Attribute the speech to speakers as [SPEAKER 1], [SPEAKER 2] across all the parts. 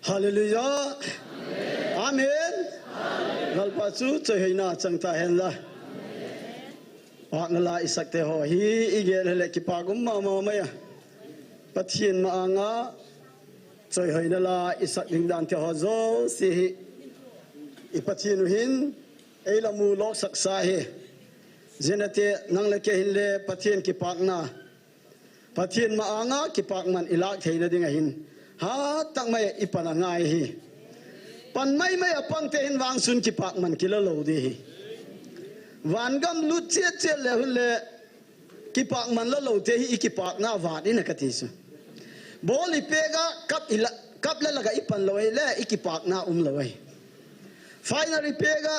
[SPEAKER 1] Hallelujah. Amen. Galpa chu choi heina changta hen la. Wa ngala isak te ho hi igel hele ki pagum ma ya. Pathian ma anga choi heina la isak ding dan te ho zo si I pathian hin elamu lok saksa he. Zenate nang le ke hin le pathian ki pakna. Pathian ma anga ki pakman ilak theina ding hin. Ha tak mai ipana ngai hi. Pan mai apang te hin wang sun ki pak man kilo lo di hi. Wan gam lu che le hun le ki pak man lo te hi ki pak na wa di na katisu. Boli pega kap le laga ipan lo le ki pak na lo ai. Finally pega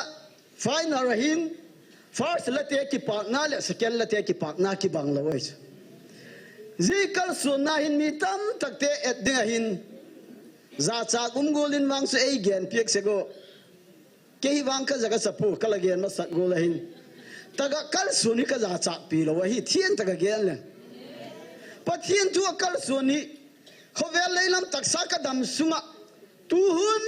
[SPEAKER 1] final rahin first la te ki pak na le second la te ki pak na ki bang lo ai. Zikal sunahin mitam takte et dingahin za cha golin wang su ei gen piek sego ke wang ka jaga sapu kala gen ma sak golahin taga kal suni ka za cha pi lo hi thien taga gen le pathian tu kal suni khovel leilam taksa ka dam sunga tuhun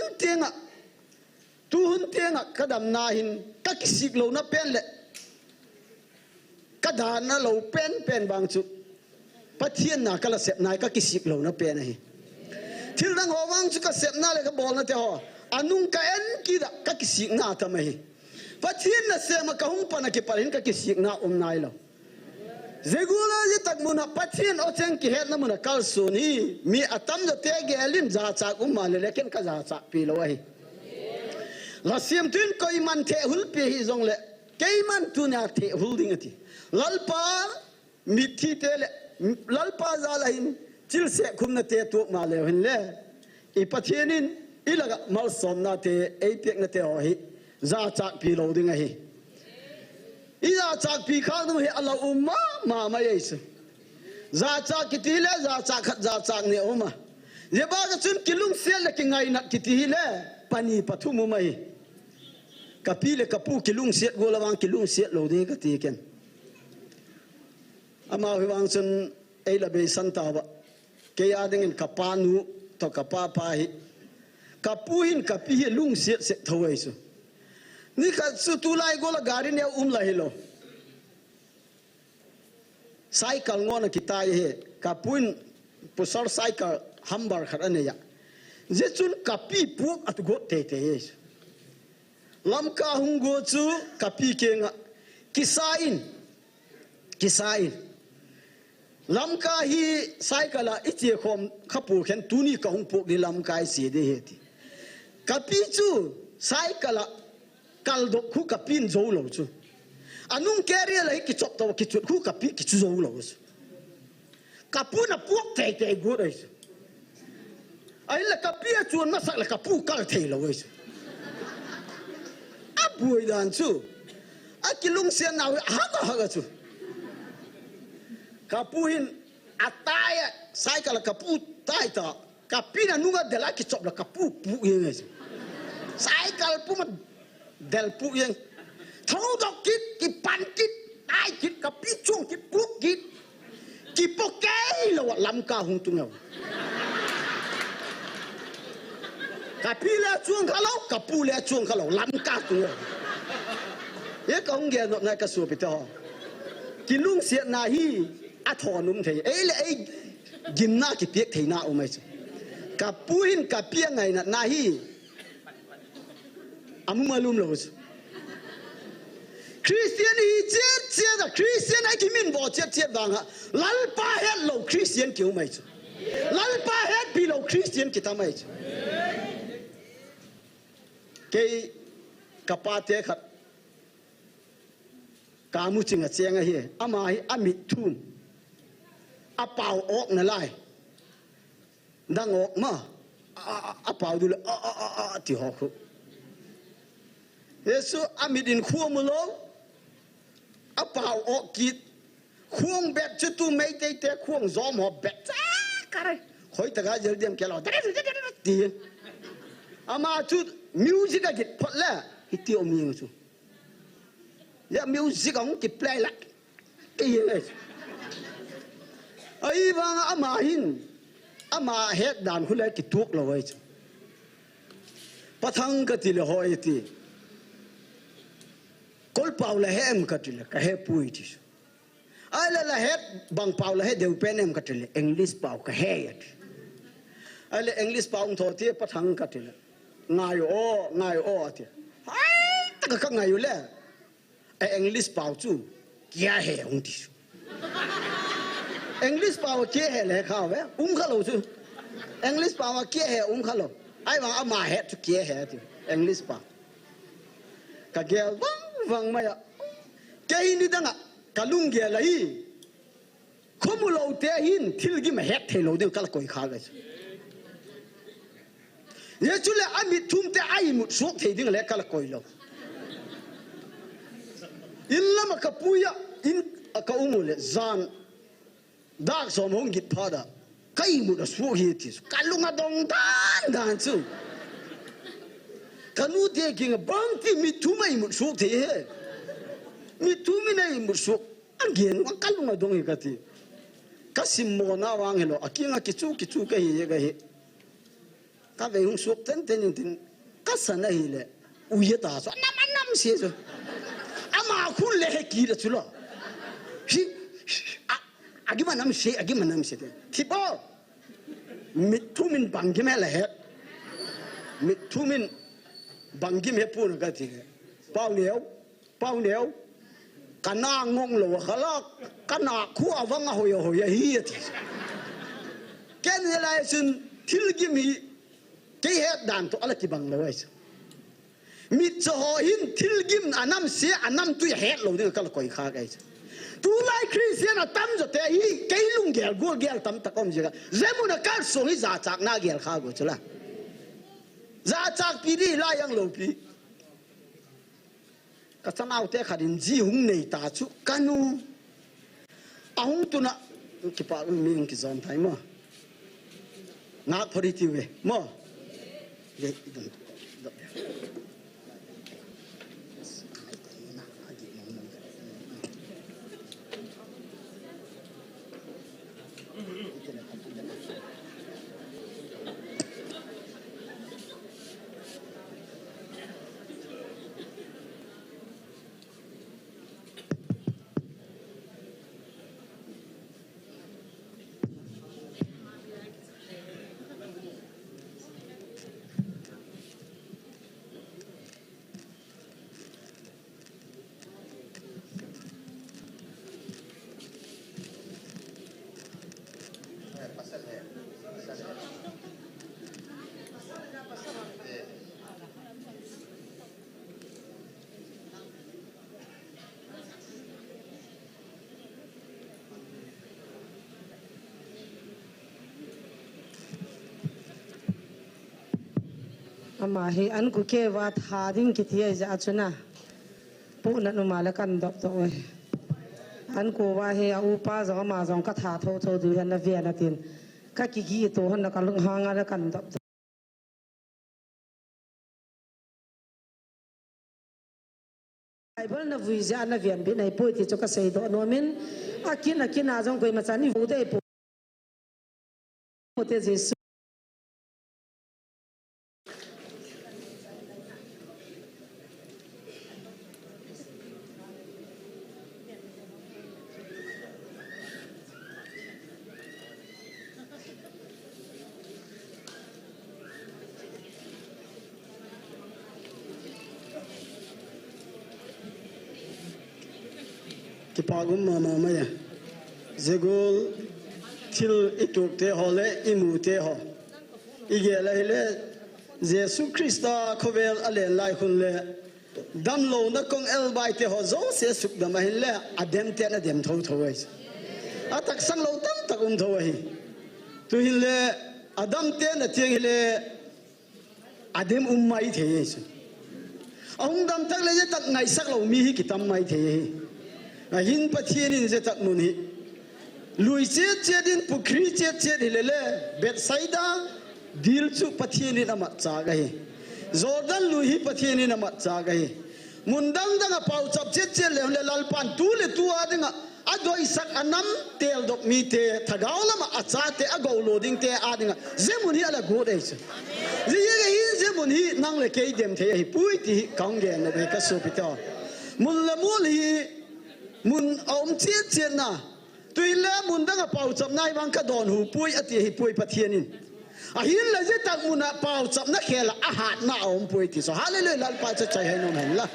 [SPEAKER 1] tenga ka dam na hin ka kisik lo na pen le ka dan na lo pen wang chu pathian na kala sep nai ka kisik lo na pe na hi thil dang ho wang chu ka sep na le ka bol na te ho anung ka en ki da ka kisik na ta mai pathian na se ma ka hung pa na ki parin ka kisik na nai lo zegula ji tak muna pathian o cheng ki het na muna kal su ni mi atam jo te ge elin za cha ma le ken ka za cha pi lo hi la siam tin ko I man the hul pe hi zong le ke man tu na the hul ding ati lalpa mi thi te le lalpa za la hin chil se khum na te tu ma le hin le I pathianin ilaga mal som na te ei pek na te ho hi za chak pi lo ding hi I za chak pi khang no hi ala umma ma yesu za chak ki ti le za chak ne oma je ba ga chun kilung sel le ki ngai na ki ti le pani pathumu mai kapi le kapu kilung set go lawang kilung set lo de ka ti ken ama hi wang chun ei la be san ta ba ke ya ding in kapanu to kapapa hi kapuin kapi hi lung set se thawai su ni ka su tu lai go la gari ne la hi lo cycle ngona kitai he kapuin pusar cycle hambar khat ane ya je chun kapi puk at go te he lamka hung go chu kapi ke nga kisain lamka hi cycle a ichi khom khapu khen tuni ka hung pok di lamka si de heti kapi chu cycle a kal do khu kapin zo lo chu anung carrier lai ki chop to ki chu khu kapi ki chu zo lo chu kapu na pok te go dai chu ai la kapi a chuan ma sak la kapu kal thei lo chu a bui dan chu a kilung sian na ha ga chu kapuhin ataya cycle kapu tai ta kapina nunga de la ki chop la kapu pu yeng cycle pu ma del pu yeng thau dok kit ki pan kit ai kit kapi chung ki pu kit ki poke lo lam ka hung tu ngau kapi le chung khalo kapu le chung khalo lam ka tu ngau ye ka hung ge no na ka su pi to ki lung sia na hi a thonum thei ei le ei gimna ki pek thei na umai chu kapuin kapia ngai na hi amu malum lo chu Christian hi che da Christian ai ki min bo che wanga lalpa het lo Christian ki umai chu lalpa het bi lo Christian ki tamai chu ke kapate khat kamu chinga chenga hi ama hi amit thum a pau ok na lai dang ok ma a pau du a ti ho khu yesu amit in khuo mu lo a pau ok kit khuong bet chu tu mei te khuong zo mo bet cha ka rai khoi ta ga jel dem ke lo ti ama chu music a git phot la hi ti om ning chu ya music ong ki play la ki ye ai wang ama hin ama het dan khu le ki tuk lo wai chu Pathang katile hoiti. Kol Paula hem katile ka he puitis. Ala la het bang Paula he deu penem katile English pau ka he yat. Ala English pau thoti pathang katile. Ngai o ati. Ai ta ka ngai le. English pau chu kia he ungtis. English pau kia he le khaw ve khalo chu. English pau kia he khalo. Ai wang ama he chu kia he ati. English pau. Ka gel vang maya. Kai ni danga kalung ge lai. Khomulo te hin thilgi ma het thelo de kal koi kha ga. Ye chule amit thum te ai mut sok the ding le kal koi lo. Illa ma kapuya in ka umule zan dak som hong git phada kai mut su hi ti kalunga dong dan chu. Kanu te king bang ti mit thumai mut sok the he. Mit thumi nei mut sok again wa kalunga dong ka ti. Kasim mo na wang helo akinga kichu ka hi ga hi. Ka ve hung sok ten kasana hi le uye ta so nam se so ama khun le ki da chulo hi agima nam se te tipo mithumin bangim le he mithumin bangim he pun ka ti Paoneo kana ngong lo khala kana khu awanga hoya hi ti ken la sun thilgimi ke he dan to ala ki bang lo wais mit so hin thilgim anam se anam tu he lo de kal koi kha gai tu lai Christian atam jo te hi ke lung gel go gel tam ta kom jiga zemuna kal so hi za chak na gel kha go chula za chak pi di la yang lo pi ka chanau te khadin ji hung nei ta chu kanu ahung tu na ki pa mi ki zon thai mo na phori ti we mo ye idon
[SPEAKER 2] ama hi an ku ke wa tha ding ki thia ja chuna pu na nu mala kan dop to oi an ko wa he u pa zo ma zong ka tha tho du han na via na tin ka ki gi to han na ka lung hanga la kan dop ai bol na vui ja na vian bi nai pu ti cho ka sei do no min akin a zong koi ma chani vu te pu te jesu
[SPEAKER 1] ki pagum mama maya zegol til ituk te hole imu te ho ige la hele Jesu Christa khovel alen lai khun le dam lo na kong el bai te ho zo se suk da ma hele adem te na dem tho ai atak sang lo tam tak tho ai tu hele adam te na tiang hele adem mai the ai ông đam tak le tak ngai sak lo mi hi kitam mai the hin pathianin je tak mun hi lui che din pukri che hilele bet saida dil chu pathianin ama cha ga hi jordan lui hi pathianin ama cha ga hi mundang danga pau chap che le lalpan tu le tu adinga adoi sak anam tel dok mi te thagaulama acha te agol loading te adinga zemuni ala go dei che ye ga hi mun hi nang le ke dem the hi pui ti kang gen na be ka su pi to mun la mul hi mun om chiat chiat na tui le mun dang a pau chap nai wang ka don hu pui ati hi pui pathianin a hin la je tak mun a pau chap na khela a hat na om pui ti so hallelujah lal pa cha chai hai no man la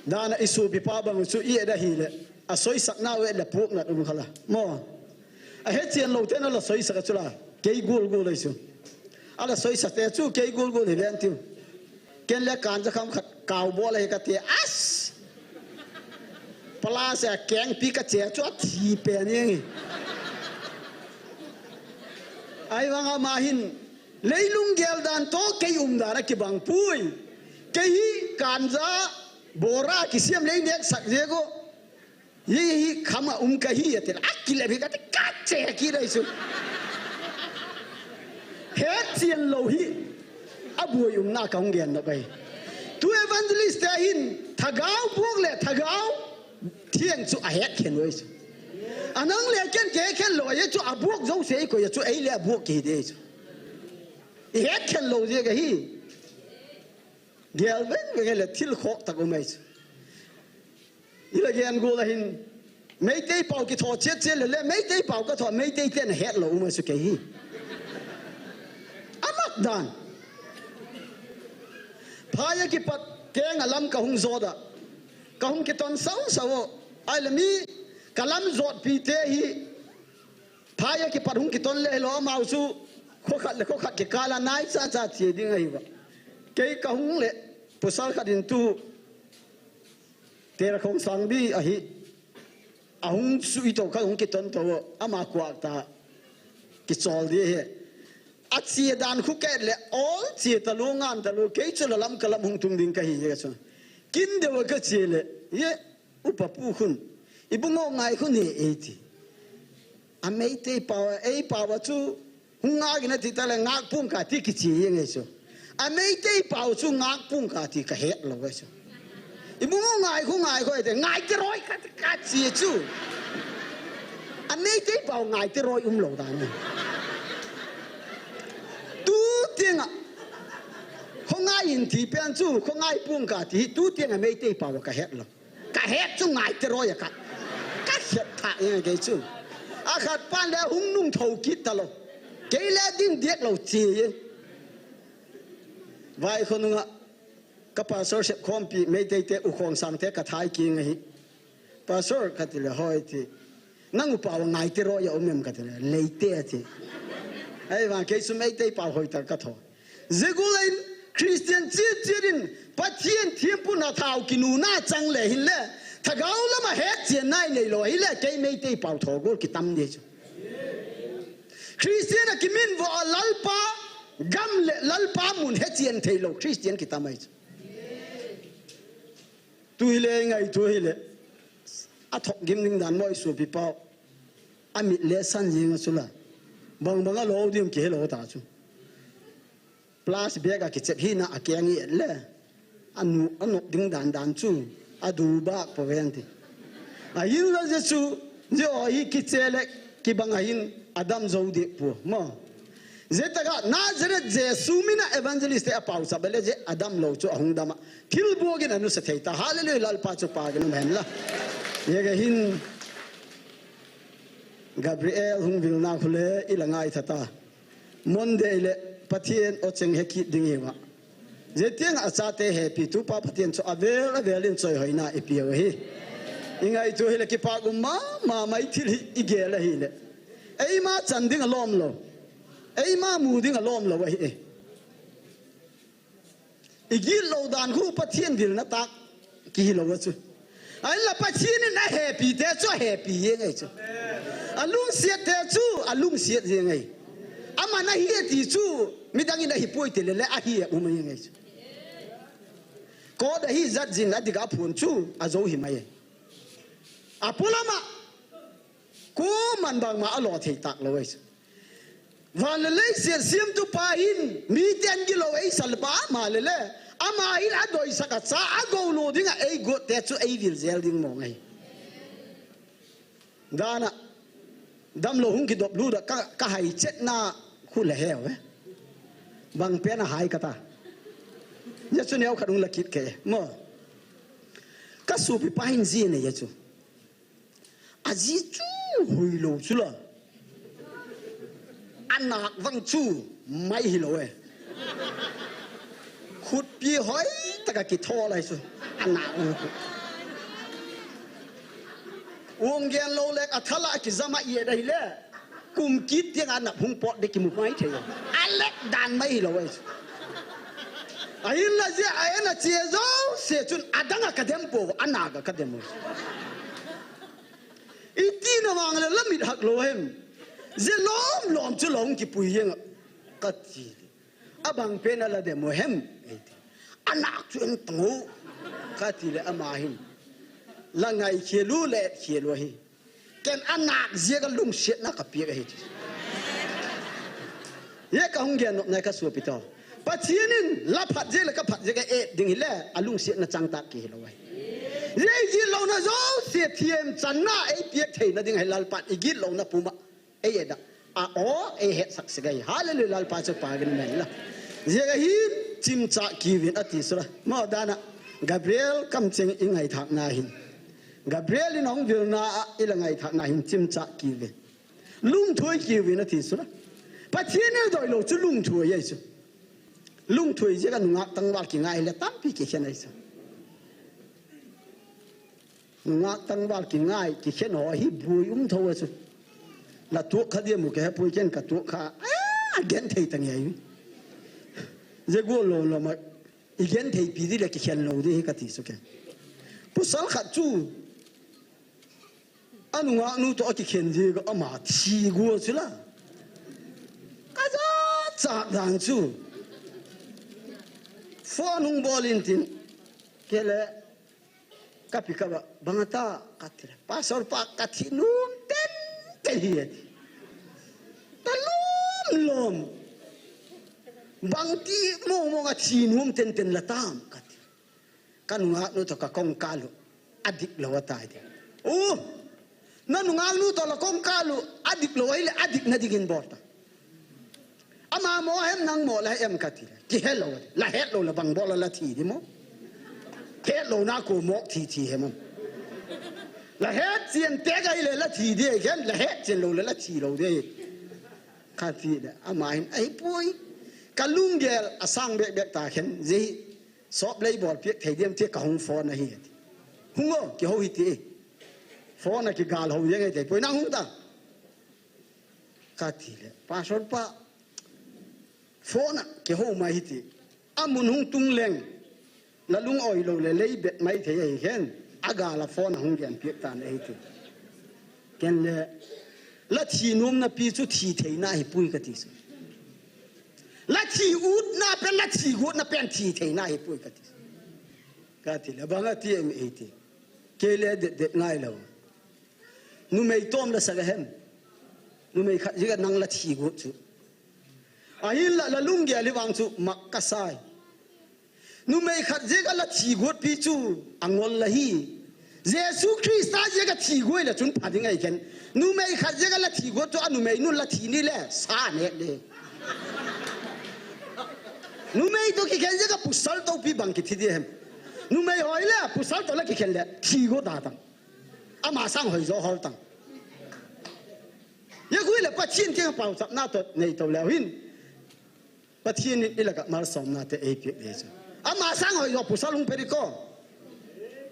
[SPEAKER 1] dana isu bi pa bang su i da hi le a soi sak na we le puk na um khala mo a he chen lo te na la soi sak chula ke gul gul le su ala soi sak te chu ke gul gul le len tiu ken le kan cha kham khat kaw bo le ka te as pala se keng pi ka che chu thi pe ni ai wanga ma hin leilung gel dan to ke da ra ki bang pui ke hi kan za bora ki siam le nek sak je go hi khama ka hi ate akile bi ka te ka che ki dai su he chien lo hi abu na kaung gen na bai tu evangelist ta hin thagau buok le thagau thieng chu a het khen wei anang le ken ke khen lo ye chu abuok zo se ko ye chu ei le abuok ki de chu het khen lo je ga hi gel ben ve le thil khok tak umai ila gen go la hin mei te pau ki tho che che le mei te pau ka tho mei te ten het lo umai su ke hi amak dan phaya ki pat keng alam ka hung zoda ka hung ki ton sau sau ai le mi kalam zot pi te hi phaya ki pat hung ki ton le lo mau su kho khat ki kala nai cha cha chi ding ai ba cái công lệ bữa sau khát điện tu tera không sang bi à hi ông suy tổ các ông cái tuần tổ ama quạt ta cái chol đi he à chia đàn khu cái lệ all chia ta lu ngan ta lu cái chỗ là làm cái làm hung tung đinh cái gì vậy chứ kinh đều cái chia lệ ye upapu khun ibu ngô ngai khun ni eti à mấy tay bảo chu hung ngai cái này thì ta là ngạc pung cả thì cái chia vậy chứ anh mấy tay bảo chu ngạc pung cả thì cái hết rồi vậy chứ ibu ngô ngai khu ngai coi thì ngai cái rồi cái chia chứ anh mấy tay bảo ngai cái rồi lâu đàn này tu tiếng à không ai nhìn thì bên chu không ai pung cả thì tu tiếng anh mấy tay bảo cái hết chu ngai cái rồi cái hết thà như cái chứ à khát pan lẽ hung nung thầu kít ta lo cái lẽ đinh điếc lo chia vài con nữa các pastor sẽ không bị mấy tay tay u khong sang thế cả thái kia ngay pastor cái thì là hỏi thì nang upao ngay thì rồi ông em cái thì là lấy tay thì ai mà cái số mấy tay bảo hỏi ta cái thôi zegulen Christian chirin pathian thiampu na thau kinu na chang le hin le thagau lama het chen nai nei lo hi le cái mấy tay bảo thọ gol ki tam đi Christian a kimin vo lalpa gam le lalpa mun het chen thei lo Christian ki tamai tu le ngai tu le a thok gim ning dan moi su pi pao ami le san jing sula bang bang a lo dim ke lo ta chu plus bega ki chep hi na a kyang i le anu ding dan chu a du ba po ven ti a yin la je chu jo hi ki chele ki bang a yin adam zo de pu mo zetaga Nazareth Jesu mina evangelist e pau sa bele je adam lo chu ahung dama thil bogin anu se theita hallelujah lal pa chu pa gan men la ye ga hin Gabriel hung vil na khule ilangai thata monde le pathian o cheng heki dingewa je tiang acha te happy tu pa pathian chu avelin choi hoina e pia hi ingai tu hele ki pa gumma ma mai thil igela hi le ei ma chanding alom lo ei ma mu ding alom lo wa hi igil lo dan khu pathian dil na tak ki lo wa chu ai la pathian na happy te chu happy ye ngai chu alung siat te chu alung siat ye ngai ama na hi ti chu midang ina hi poi te le a hi u mai ngai chu ko da hi zat jin na diga phun chu a zo hi mai apulama ko man bang ma alo thei tak lo wei van le siat sim tu pa in mi ten gi lo ei salba ma le ama in a doi saka cha a go lo dinga ei go te chu ei vil zel ding mo ngai dana dam lo hung ki dop lu da ka hai chet na khu le he we bang pena hai kata Yesu neo kadung lakit ke mo kasu pi pahin zi ne Yesu azi chu hui lo chu la anak vang chu mai hi lo khut pi hoi taka ki tho lai chu anak uông gen lo lek athala ki zama ye dai le kum kit tiang anak hung pot de ki mu mai the alek dan mai hi lo ayin la je ayana che zo se chun adanga kadem po anaga kadem iti na wang le lamit hak lo hem je lom chu long ki pui yeng ka chi abang pena la de mo hem anak chun tu ka ti le ama him la ngai khelu le khelu hi ken anak je ga lung set na ka pi ga hi ye ka hung gen na ka su pi to Patinin la phat je la ka phat je ka ding le alung se na chang ta ki lo wai ye ji lo na zo se thiem chan na piek thei na ding hai lal pat igit lo na puma da a o he sak se gai hallelujah lal pa cha pa gen men la je ga hi chim cha ki win ati sura ma da na Gabriel kam cheng ingai thak na hin Gabriel in ong vil na ilangai thak na hin chim cha ki win lung thoi ki win ati sura Patinin doi lo chu lung thoi ye chu lung thui je kan ngak tang wa ki ngai le tam pi ki khen ai sa ngak tang wa ki ngai ki khen ho hi bui tho su la tu kha dia mu ke pui ken ka tu kha gen thei tang yai je go lo ma i gen thei pi di le ki khen lo di ka ti su ke pu sal kha chu anu nga nu to ki khen je ga ama thi go su la ka za cha dan chu Fonung bolin tin kele kapikaba bangata katira pasor pa katinum ten tehiet talum bangti mo nga chinum ten latam katira kanunga no to ka kong kalu adik lawata de nanunga no to la kong kalu adik lawaile adik na digin borta ama mo hem nang mo la em katira ki hello la hello la bang bola la thi di mo hello na ko mo thi hem la het sien te ga ile la thi di gen la het chen lo la thi lo de ka thi da ama hin ai pui kalung gel asang be ta khen ji sop lei bol piek thei dem te ka hung phone na hi hungo ki ho hi ti phone na ki gal ho ye te pui na hung ta ka thi le pa sor pa phone ke ho mai hi ti amun hung tung leng la lung oi lo le lei bet mai the ai hen aga la phone hung gen piek tan ai ti ken le la thi num na pi chu thi thei na hi pui ka ti su la thi ut na pen la thi gut na pen thi thei na hi pui ka ti le banga ti em ai ti ke le de ngai lo nu mei tom la sa ga hem nu mei kha ji ga nang la thi gut chu ahin la lung ge li wang chu makasai nu mei khat je ga la thi gut pi chu angol la hi Jesus Christ ta je ga thi goi la chun phading ai ken nu mei khat je ga la thi gut chu anu mei nu la thi ni le sa ne de nu mei to ki ken je ga pusal to pi bang ki thi de hem nu mei hoi le pusal to la ki ken le thi go da tang ama sang hoi zo hol tang ye gui le pa chin ke pa sa na to nei to la hin Pathin ilaga mar som na te epi deja ama sang hoi yo pusalung periko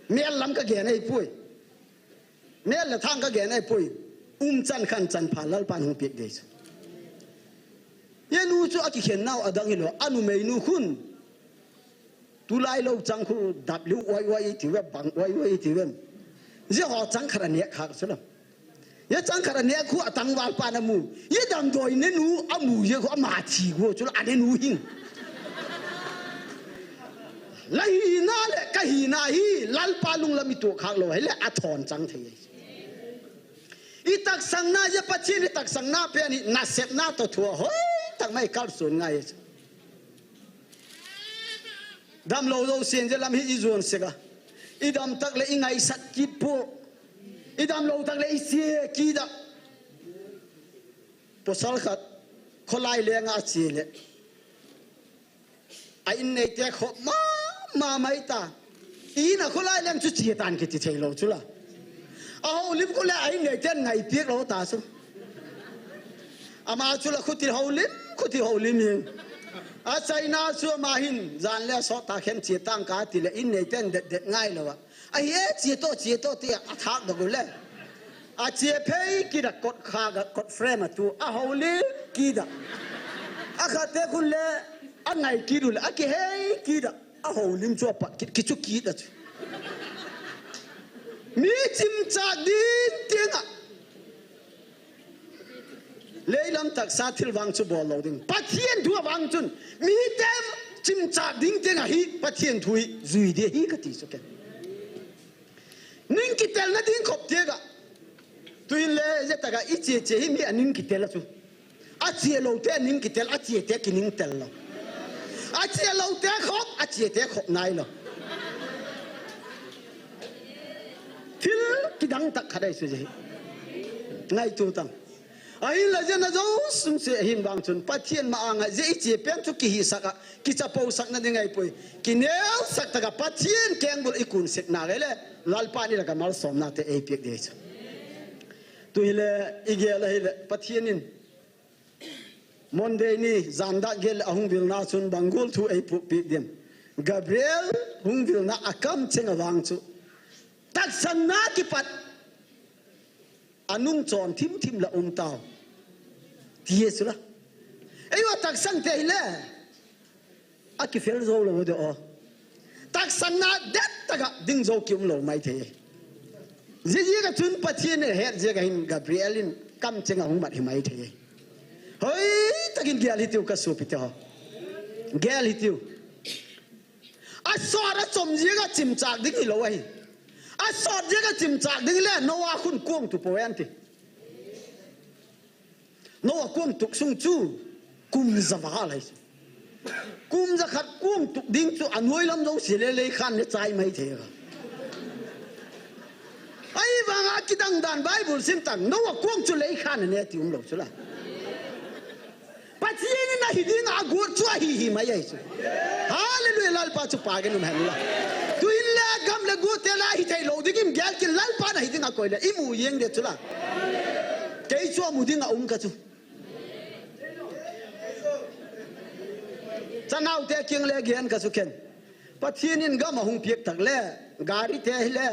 [SPEAKER 1] mel lam ka ge nei pui mel la thang ka ge nei pui chan khan chan phalal pan hung pek deja ye nu chu aki khen naw adang hilo anu mei nu khun tu lai lo chang khu w y ti we bang y ti we je ho chang khara ne khak sulam ye chang khara ne khu atang wal pa na mu ye dam doi ne nu amu ye khu ama chi go chu ane nu hing la hi na le ka hi na hi lal pa lung la mi to khak lo hele a thon chang thei i tak sang na ye pachin i tak sang na pe ni na sep na to thua hoi tak mai kal sun ngai dam lo lo sen je lam hi i zon sega i dam tak le ingai sat ki po idam lo tak le isi ki da posal khat kholai le nga chi le in nei te kho ma mai ta ina khulai lem chu chi tan ki ti thei lo chu la a houlim ko le ai nei te ngai piek lo ta su ama chu la khuti houlim hin a chaina chu ma hin zan le so ta khem chi tang ka ti le in nei ten det ngai lo a ye chi to ti a thak do le a chi phei ki da kot kha ga kot frame tu a houlim ki da a kha te kun le a ngai ki du le a ki hei ki da a houlim chu pa ki chu ki da chu mi chim cha din tinga leilam tak sa thil wang chu bol lo ding pathian thu wang chun mi tem chim cha ding tinga hi pathian thui zui de hi ka ti so ke ning ki tel na ding khop te ga tuin le je ta ga I che hi mi aning ki tel chu a che lo te ning ki tel a che te ki ning tel lo a che lo te khop a che te khop nai lo thil ki dang tak khadai su je ngai tu tang ai la je na zo sum se him bang chun pathian ma anga je che pen chu ki hi saka ki cha po sak na dingai poi ki nel sak ta ga pathian keng bul ikun sek na le lal pa ni la ka mal som na te e pek de chu tu ile igel ile pathian in monday ni zanda gel ahung bil na chun bangul thu e pu pi dem gabriel hung bil na akam chenga wang chu tak san na ki pat anung chon thim la tao tie su la ai wa tak san te le a ki fel zo lo de o tak san na det taga ding zo ki lo mai the ji ga chun pathian ne het je ga hin gabrielin kam chenga hung mat hi mai the hoi takin gyal hitiu ka su pite ho gyal hitiu a so ra chom je ga chim chak ding lo ai a sọt je ka chim chak ding le no wa khun kuang tu poen ti no wa kuang tuk sung chu kum za ba lai kum za khat kuang tuk ding chu anoi lam dong si le khan ne chai mai the ga ai ba nga ki dang dan bible sim tang no wa kuang chu le khan ne ti lo chu la pathian na hi ding a gur chu hi mai ai chu hallelujah lal pa chu pa ge num han la tu illa gam le gu te la hi thai lo digim gyal ki lal pa na hi dinga koile imu yeng de chula kei chu mu dinga ka chu chanau te king le gen ka chu ken pathian in gam hung piek tak le gari te le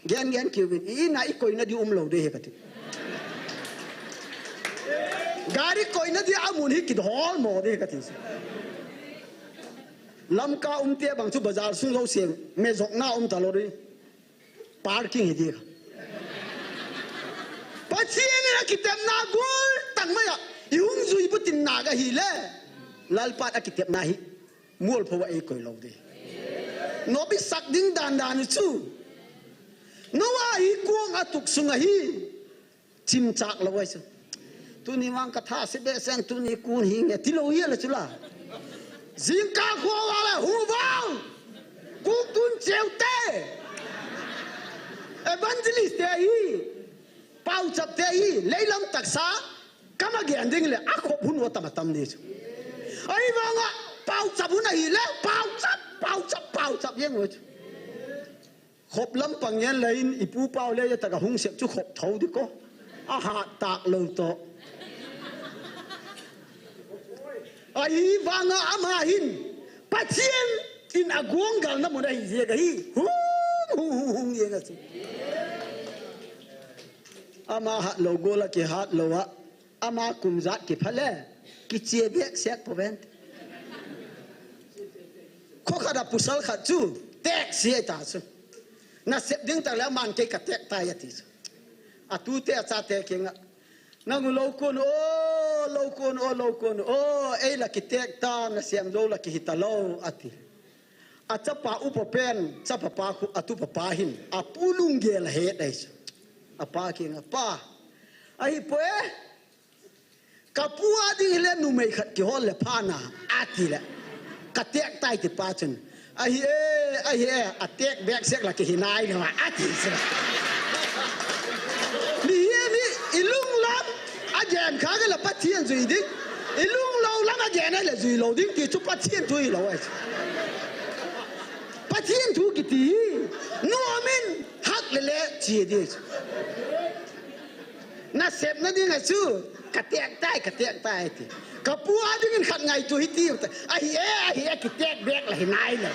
[SPEAKER 1] gen ki win I na I koina di lo de he ka ti gari koina di amun hi ki hol mo de ka ti lamka te bang chu bazar sung lo siang me jok na ta lo ri parking hi di pathian ni kitem na gul tang ma ya yung zui butin na ga hi le lal pat akitep na hi mul pho wa e koi lo de no bi sak ding dan chu no wa hi kuang atuk sunga hi chim chak lo wa chu tu ni wang ka tha se be sang tu ni kun hi nge ti lo ye la chu la zing ka kho wa la hu wang ku tun cheu te evangelist te hi pau chap te hi leilam taksa kama ge anding le a kho hun wa tam ni chu ai wanga pau chap hun hi le pau chap yeng wo chu khop lam pang yen lein ipu pau le ta ka hung sep chu khop thau di ko a ha tak lo to ai wanga ama hin pathian in aguang gal na mo dai je ga hi hung ye ga chu ama hat lo go la ki hat lo wa ama kum zat ki phale ki che bek sek poven ko khada pusal khat chu tek sie ta chu na sep ding ta la man ke ka tek ta ya ti chu a tu te cha te kinga nang lo kon o ei la ki tek ta na siam lo la ki hitalo ati a chapa upo pen chapa pa khu atu pa hin a pulung gel he dai a pa kinga pa ai poe kapua ding le nu mai khat ki hol le phana ati le ka tek tai ti pa chun ai a tek bek sek la ki hinai le ati se ni ilung lam again kha ga la pathian zui dik ilung lo lama gena le zui lo ding ti chu pathian thui lo ai pathian thu ki ti no min hak le chi di na sep na ding a chu ka tek tai ti ka pu a ding khat ngai tu hi ti ai e ki tek bek la hi nai le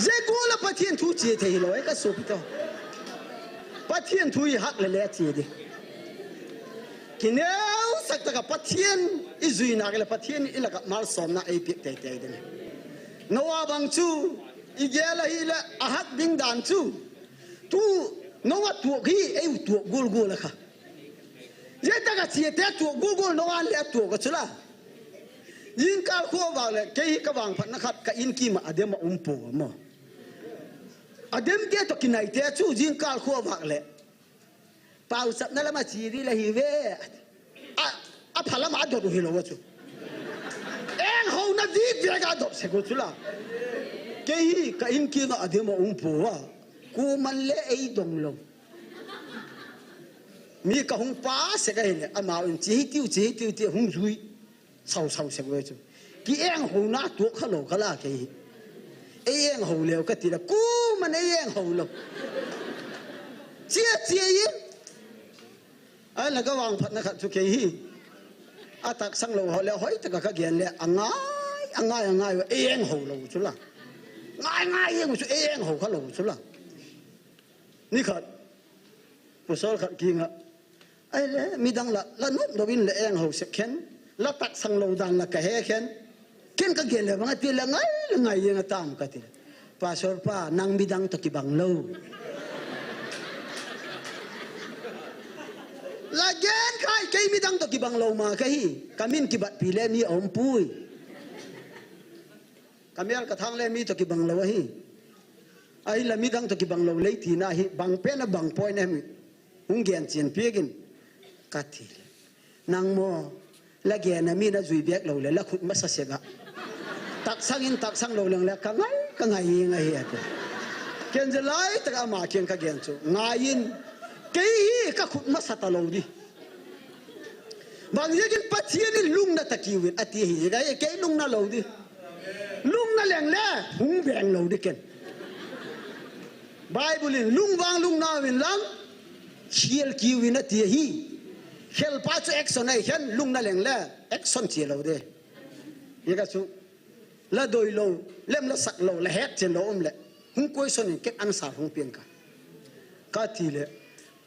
[SPEAKER 1] je ko la pathian thu chi thei lo ka so pi to pathian thu hi hak le chi di kineu sak ta ka pathian i zui na le pathian i la ka mal som na ai pi tai tai de no wa bang chu i ge la hi la a hak ding dan chu tu no wa tu hi ai tu gol gol la kha ye ta ka chi te tu gol gol no wa le tu ka chula yin ka kho wa le ke hi ka wang phat na khat ka in ki ma adem ma po mo adem ke to kinai te chu yin ka kho wa le pau sap na la ma chi ri la hi ve a phala ma do hi lo wa chu eng ho na di de ga do se go chula ke hi ka in ki ma adem ma po wa ku man le ei dong lo mi ka hung pa se ga hele ama in chi tiu ti hung zui sau se go chu ki eng ho na tu kha lo khala ke hi eng ho le ka ti la ku man eng ho lo chia yi ai la ga wang phat na kha chu ke hi atak sang lo ho le hoi ta ka gen le angai eng ho lo chu la ngai eng chu eng ho kha lo chu laนี่ขัดผู้สอนขัดกิงอ่ะไอ้เล่มีดังละนุบดวินละเองเขาเสกเข็นละตักสังโลดันละกะเฮเข็นเข็นก็เกลียบางทีละไงยังตามกันทีป้าสอนป้านางมีดังตะกี้บังโลละเกนใครใครมีดังตะกี้บังโลมาใครกามินกิบัดปีเล่มีอมปุยกามิลกระทั่งเล่มีตะกี้บังโลฮีไอ้ละมีดังตะกี้บังเราเลยทีน่าฮิบังเป็นบังปอยเนี่ยหุ่งเกียนเจียนเปียกินกัดทีนางโมละเกียนมีน่าจุยเบียกเราเลยละขุดมาสักเสกะตักสังเราเรื่องแล้วกังไงเหี้ยเกียนจะไล่ตะกามาเกียนกัเกียนจูงายินเกี่ยก็ขุดมาสัตเราดิบางอย่างกินปัจเจียนี่ลุงน่ะตะกี้วินอติเหี้ยเกี่ยลุงน่ะเราดิลุงน่ะแหลงแล้วหุ่งแบงเราดิเกียนไบเบิลลุงวางลุงนาวินลังเชียลคิวินตีฮีเฮลปาชแอคชั่นไอเห็นลุงนั่นเองแหละแอคชั่นเชียเราเด้ยังก็สู้ละโดยเราเล่มละสักเราละเฮ็ดเจนเราเลยหุ่งกุยสนเก็บอันสารหุ่งเปลี่ยนกันก็ทีเลย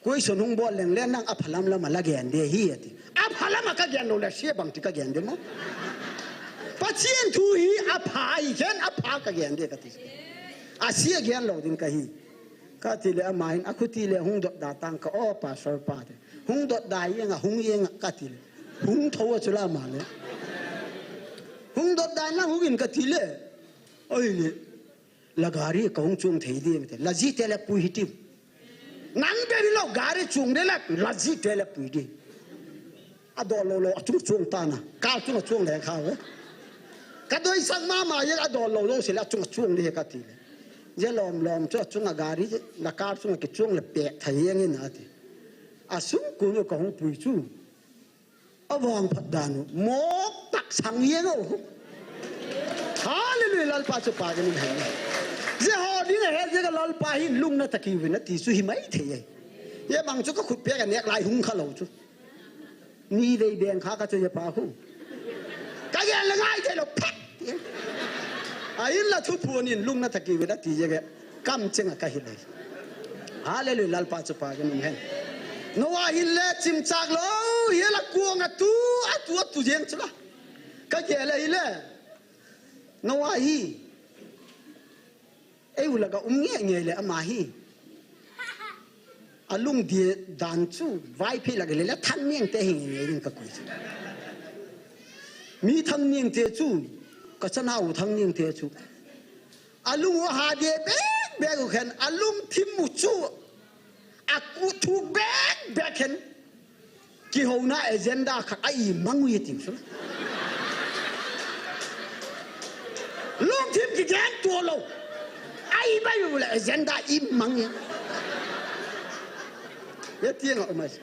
[SPEAKER 1] กุยสนหุ่งบอลเล่งเล่นนั่งอภัลลัมละมาละแกนเดียฮีติอภัลลัมก็แกนเราละเสียบางทีก็แกนเดียมั้งปัจเจียนทูฮีอภัยเห็นอภัยก็แกนเดียก็ทีอาเซียแกนเราดินก็ฮีก็ทีเลยอามาหินอาคุทีเลยหุ่งดดดาตังก็อ้อป่าสอยป่าเดหุ่งดดได้ยังหุ่งยังก็ทีเลยหุ่งทัวจุลามาเลยหุ่งดดได้นั่งหุ่งกินก็ทีเลยโอ้ยเลยละการีก็หุ่งจุงเทียดีมั้ยละจีเตลปุยฮิตินั่งเดินเราการีจุงเดละละจีเตลปุยดีอะดอลโลจุงจุงตานะก้าวจุงจุงแหลกข้าวก็โดยสังมายังอะดอลโลเสร็จแล้วจุงเลยก็ทีเลยเจ้าลอมจุงอาการีละการจุงกิจุงละเปะไทยยังไงนะทีอาสุงกูอยู่กับหุ่งปุยจูอวางพัดดานุมกตักสังเยงโอ้ฮาเลลูยาลัลปาจุปากันนี่เห็นเจ้าฮอดีเนี่ยเจ้าก็ลัลปาหินลุงนั่นตะกี้วินนั่นตีสุหิไม่เที่ยเย่บางจุก็ขุดเปียกันเนี่ยลายหุ่งข้าเราจุนี่ได้แดงข้าก็จะปาหุ่งก็ยังละง่ายใจเราพักไอ้ละทุบหัวนี่ลุงนั่นตะกี้วินนั่นตีเจ้าก็กำจังก็เห็นเลยฮาเลลูยาลัลปาจุปากันนี่เห็นนัวหินเล่จิมจากโลเฮลักกวงตัวเย็นใช่ไหมก็แก่เลยหินเล่นัวหิเอ้ยวุละก็เงี้ยเลยอามาหิอาลุงเดียดานจูไว้พี่ละก็เลยแล้วท่านเนียงเตะหิงเงี้ยนี่ก็คุยมีท่านเนียงเตะจูก็ชนะอุท่านเนียงเตะจูอาลุงว่าหาเดียเบ๊กกูเห็นอาลุงทิมมุจูaku tu back hen ki hona agenda kha ai mangu yetim so long tim ki gan to lo ai bai bu la agenda I mang ye tieng o mas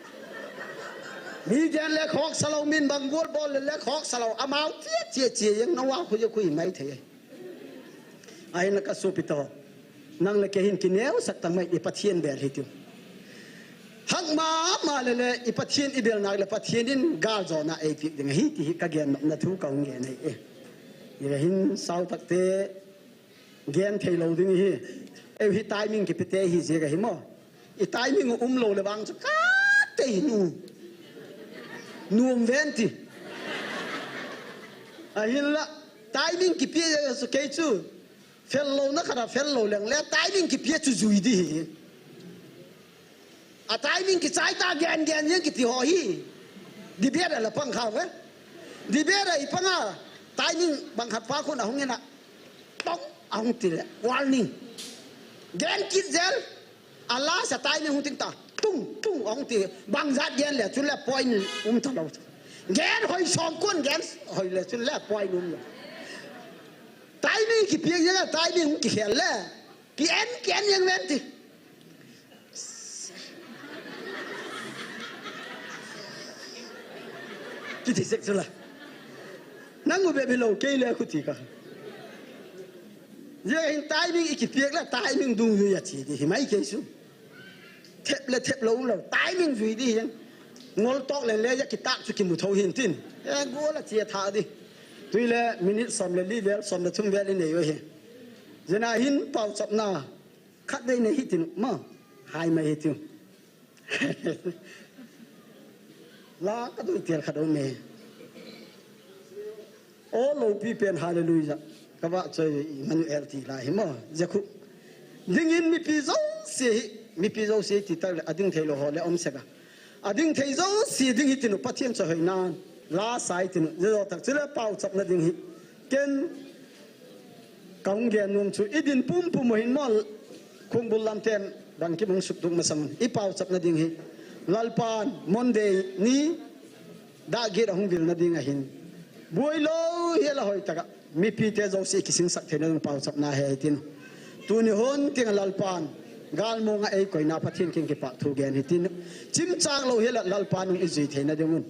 [SPEAKER 1] mi gen le khok salo min bang gol bol le khok salo amau tie tie yang nawa khu khu mai the ai na ka su pito nang le ke hin kineu sak tang mai ipathian ber hitu hak ma le ipathian ibel nak le pathian din gal zo na ai pi ding hi ti ka gen na thu ka nge nei ye hin sau tak te gen thei lo ding hi e hi timing ki pite hi je ga hi mo i timing lo le bang chu ka te nuông venti hin la timing ki pie so ke chu fellow na khara fellow leng le timing ki pie chu zui di a timing ki chai ta gen yang ki ti ho hi di bera la pang kha ve di bera I panga timing bang khat pa ko na hong na tong ang ti le warning gen ki zel ala sa timing hung ting ta tung ông thì bằng giá gen là chúng là point thằng đầu gen hồi sòng quân gen hồi là chúng là point tai mi ki pieng yang tai mi ki hel la ki en yang ven ti ki ti sek sala nang be be lo ke le ku ti ka ye hin tai mi ki pieng la tai mi dung yu ya chi di mai ke su thép lâu rồi tái mình vì đi hen ngol tok lên lấy cái tạc cho kim một thâu hiện tin gỗ là chia thả đi tuy là minute xong là đi về xong là chung về lên này rồi giờ nào hin bao sập na khát đây này hít tin mà hai mấy hít tin lá cái đôi tiền khát đâu mẹ all of people hallelujah các bạn chơi Emmanuel thì lại mà giờ cũng nhưng in mi pi dấu xì mi pi dấu xì thì ta ading thầy lo hole om sega ading thầy dấu xì ding hit no pathian cho hơi na la sai tin giờ tak chila pau chap na ding hit ken kaung gen num chu idin pum hin mol khung bul lam ten dan ki mong suk dung masam I pau chap na ding hit lalpan monday ni da ge hong vil na ding a hin builo hela hoi taka mi pi te dấu xì kising sak the na pau chap na he tin tu ni hon ting lalpan gal mo nga ei koina pathin king ki pa thu gen hitin chim chang lo hela lalpan ung izui theina demun